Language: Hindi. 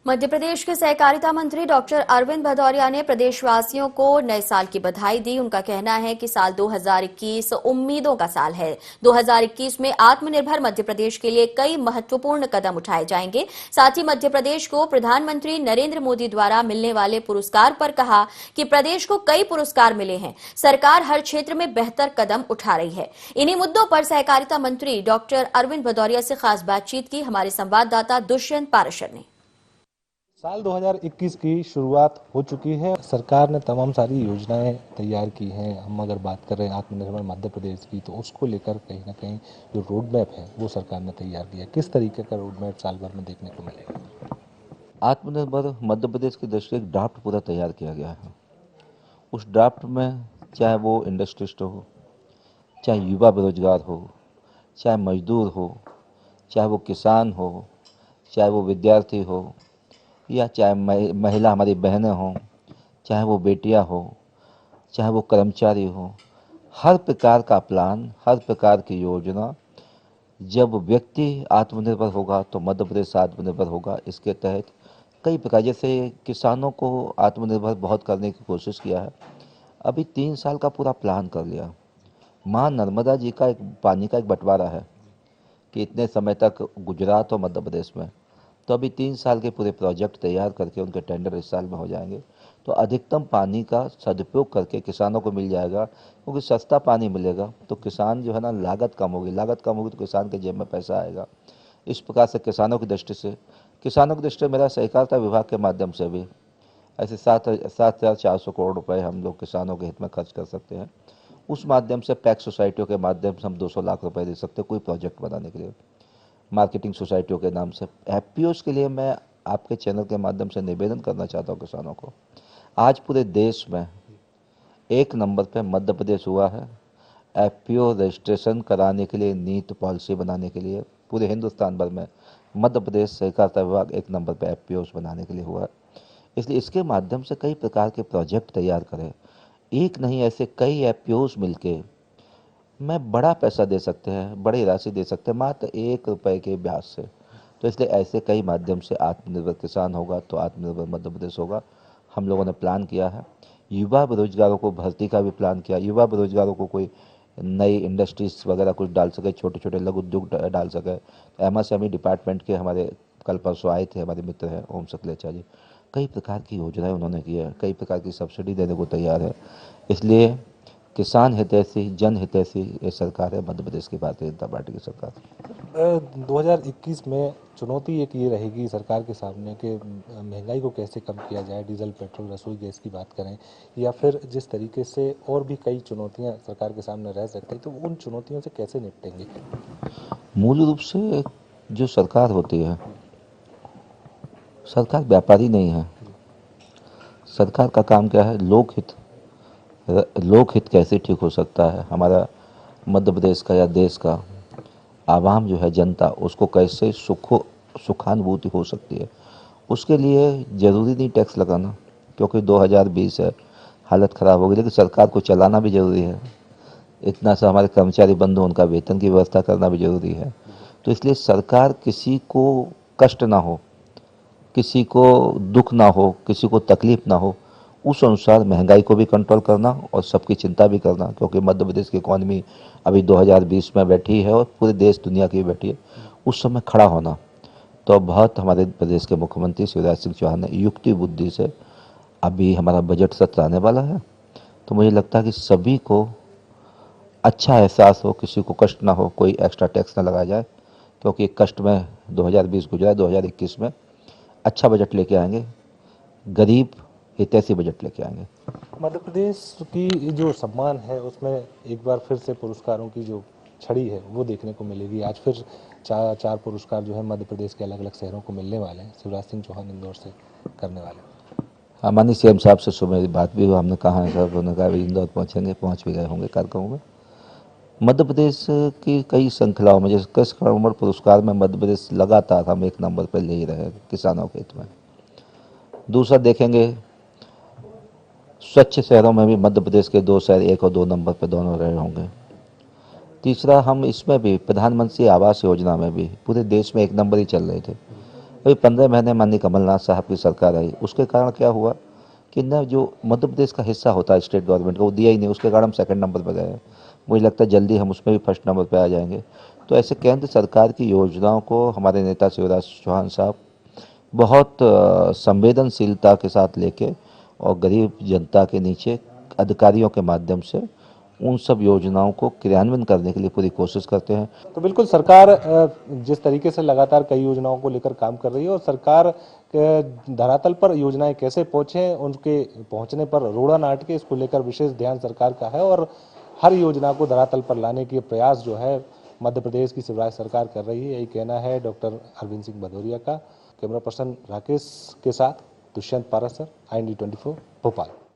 मध्य प्रदेश के सहकारिता मंत्री डॉक्टर अरविंद भदौरिया ने प्रदेशवासियों को नए साल की बधाई दी। उनका कहना है कि साल 2021 उम्मीदों का साल है। 2021 में आत्मनिर्भर मध्य प्रदेश के लिए कई महत्वपूर्ण कदम उठाए जाएंगे। साथ ही मध्य प्रदेश को प्रधानमंत्री नरेंद्र मोदी द्वारा मिलने वाले पुरस्कार पर कहा कि प्रदेश को कई पुरस्कार मिले हैं। सरकार हर क्षेत्र में बेहतर कदम उठा रही है। इन्हीं मुद्दों पर सहकारिता मंत्री डॉक्टर अरविंद भदौरिया से खास बातचीत की हमारे संवाददाता दुष्यंत पाराशर ने। साल 2021 की शुरुआत हो चुकी है। सरकार ने तमाम सारी योजनाएं तैयार की हैं। हम अगर बात कर रहे हैं आत्मनिर्भर मध्य प्रदेश की, तो उसको लेकर कहीं ना कहीं जो रोड मैप है वो सरकार ने तैयार किया। किस तरीके का रोड मैप साल भर में देखने को मिलेगा? आत्मनिर्भर मध्य प्रदेश की दृष्टि एक ड्राफ्ट पूरा तैयार किया गया है। उस ड्राफ्ट में चाहे वो इंडस्ट्रिस्ट हो, चाहे युवा बेरोजगार हो, चाहे मजदूर हो, चाहे वो किसान हो, चाहे वो विद्यार्थी हो, या चाहे महिला हमारी बहनें हों, चाहे वो बेटियां हो, चाहे वो कर्मचारी हो, हर प्रकार का प्लान, हर प्रकार की योजना, जब व्यक्ति आत्मनिर्भर होगा तो मध्य प्रदेश आत्मनिर्भर होगा। इसके तहत कई प्रकार, जैसे किसानों को आत्मनिर्भर बहुत करने की कोशिश किया है। अभी 3 साल का पूरा प्लान कर लिया। माँ नर्मदा जी का एक पानी का एक बंटवारा है कि इतने समय तक गुजरात और मध्य प्रदेश में, तो अभी 3 साल के पूरे प्रोजेक्ट तैयार करके उनके टेंडर इस साल में हो जाएंगे। तो अधिकतम पानी का सदुपयोग करके किसानों को मिल जाएगा, क्योंकि सस्ता पानी मिलेगा तो किसान जो है ना, लागत कम होगी तो किसान के जेब में पैसा आएगा। इस प्रकार से किसानों की दृष्टि से मेरा सहकारिता विभाग के माध्यम से भी ऐसे 7,400 करोड़ रुपए हम लोग किसानों के हित में खर्च कर सकते हैं। उस माध्यम से पैक्स सोसाइटियों के माध्यम से हम 200 लाख रुपए दे सकते हैं कोई प्रोजेक्ट बनाने के लिए। मार्केटिंग सोसाइटियों के नाम से एफपीओस के लिए मैं आपके चैनल के माध्यम से निवेदन करना चाहता हूँ किसानों को। आज पूरे देश में 1 नंबर पे मध्य प्रदेश हुआ है एफपीओ रजिस्ट्रेशन कराने के लिए, नीति पॉलिसी बनाने के लिए। पूरे हिंदुस्तान भर में मध्य प्रदेश सहकारिता विभाग 1 नंबर पे एफपीओस बनाने के लिए हुआ है। इसलिए इसके माध्यम से कई प्रकार के प्रोजेक्ट तैयार करें। एक नहीं, ऐसे कई एफपीओस मिलके मैं बड़ा पैसा दे सकते हैं, बड़ी राशि दे सकते हैं मात्र 1 रुपए के ब्याज से। तो इसलिए ऐसे कई माध्यम से आत्मनिर्भर किसान होगा तो आत्मनिर्भर मध्य प्रदेश होगा। हम लोगों ने प्लान किया है। युवा बेरोजगारों को भर्ती का भी प्लान किया। युवा बेरोजगारों को कोई नई इंडस्ट्रीज वगैरह कुछ डाल सके, छोटे छोटे लघु उद्योग डाल सके। तो एमएसएमई डिपार्टमेंट के हमारे कल परसों आए थे, हमारे मित्र हैं ओम सकलेचा जी। कई प्रकार की योजनाएं उन्होंने की है, कई प्रकार की सब्सिडी देने को तैयार है। इसलिए किसान हितैषी, जन हितैषी ये सरकार है मध्य प्रदेश की भारतीय जनता पार्टी की सरकार। 2021 में चुनौती एक ये रहेगी सरकार के सामने कि महंगाई को कैसे कम किया जाए। डीजल, पेट्रोल, रसोई गैस की बात करें, या फिर जिस तरीके से और भी कई चुनौतियां सरकार के सामने रह सकती हैं, तो उन चुनौतियों से कैसे निपटेंगे? मूल रूप से जो सरकार होती है, सरकार व्यापारी नहीं है। सरकार का काम क्या है? लोकहित। लोकहित कैसे ठीक हो सकता है हमारा मध्य प्रदेश का या देश का आवाम जो है, जनता, उसको कैसे सुखानुभूति हो सकती है। उसके लिए ज़रूरी नहीं टैक्स लगाना, क्योंकि 2020 है, हालत ख़राब होगी, लेकिन सरकार को चलाना भी ज़रूरी है। इतना सा हमारे कर्मचारी बंधु, उनका वेतन की व्यवस्था करना भी ज़रूरी है। तो इसलिए सरकार किसी को कष्ट ना हो, किसी को दुख ना हो, किसी को तकलीफ ना हो, उस अनुसार महंगाई को भी कंट्रोल करना और सबकी चिंता भी करना। क्योंकि मध्य प्रदेश की इकॉनमी अभी 2020 में बैठी है और पूरे देश दुनिया की बैठी है। उस समय खड़ा होना, तो बहुत हमारे प्रदेश के मुख्यमंत्री शिवराज सिंह चौहान ने युक्ति बुद्धि से, अभी हमारा बजट सत्र आने वाला है, तो मुझे लगता है कि सभी को अच्छा एहसास हो, किसी को कष्ट ना हो, कोई एक्स्ट्रा टैक्स ना लगाया जाए। क्योंकि कष्ट में 2020 गुजरा, 2021 में अच्छा बजट लेके आएंगे, गरीब हितैषी बजट लेके आएंगे। मध्य प्रदेश की जो सम्मान है उसमें एक बार फिर से पुरस्कारों की जो छड़ी है वो देखने को मिलेगी। आज फिर चार पुरस्कार जो है मध्य प्रदेश के अलग अलग शहरों को मिलने वाले हैं। शिवराज सिंह चौहान इंदौर से करने वाले हैं। हमारी सीएम साहब से सुबह बात भी हुआ, हमने कहा है सर, उन्होंने कहा इंदौर पहुँचेंगे, पहुँच भी गए होंगे कार्यक्रम में। मध्य प्रदेश की कई श्रृंखलाओं में, जैसे कृषि कर्मण पुरस्कार में मध्य प्रदेश लगातार हम 1 नंबर पर ले ही रहे किसानों के हित में। दूसरा देखेंगे, स्वच्छ शहरों में भी मध्य प्रदेश के 2 शहर 1 और 2 नंबर पर दोनों रहे होंगे। तीसरा, हम इसमें भी प्रधानमंत्री आवास योजना में भी पूरे देश में 1 नंबर ही चल रहे थे। अभी 15 महीने माननीय कमलनाथ साहब की सरकार आई, उसके कारण क्या हुआ कि न जो मध्य प्रदेश का हिस्सा होता है स्टेट गवर्नमेंट का वो दिया ही नहीं, उसके कारण हम सेकंड नंबर पर गए हैं। मुझे लगता है जल्दी हम उसमें भी फर्स्ट नंबर पर आ जाएंगे। तो ऐसे केंद्र सरकार की योजनाओं को हमारे नेता शिवराज चौहान साहब बहुत संवेदनशीलता के साथ लेके और गरीब जनता के नीचे अधिकारियों के माध्यम से उन सब योजनाओं को क्रियान्वयन करने के लिए पूरी कोशिश करते हैं। तो बिल्कुल सरकार जिस तरीके से लगातार कई योजनाओं को लेकर काम कर रही है और सरकार के धरातल पर योजनाएं कैसे पहुंचे, उनके पहुंचने पर रोड़ा नाट के इसको लेकर विशेष ध्यान सरकार का है और हर योजना को धरातल पर लाने के प्रयास जो है मध्य प्रदेश की शिवराज सरकार कर रही है, यही कहना है डॉक्टर अरविंद सिंह भदौरिया का। कैमरा पर्सन राकेश के साथ दुष्यंत पारासर, IND 24 भोपाल।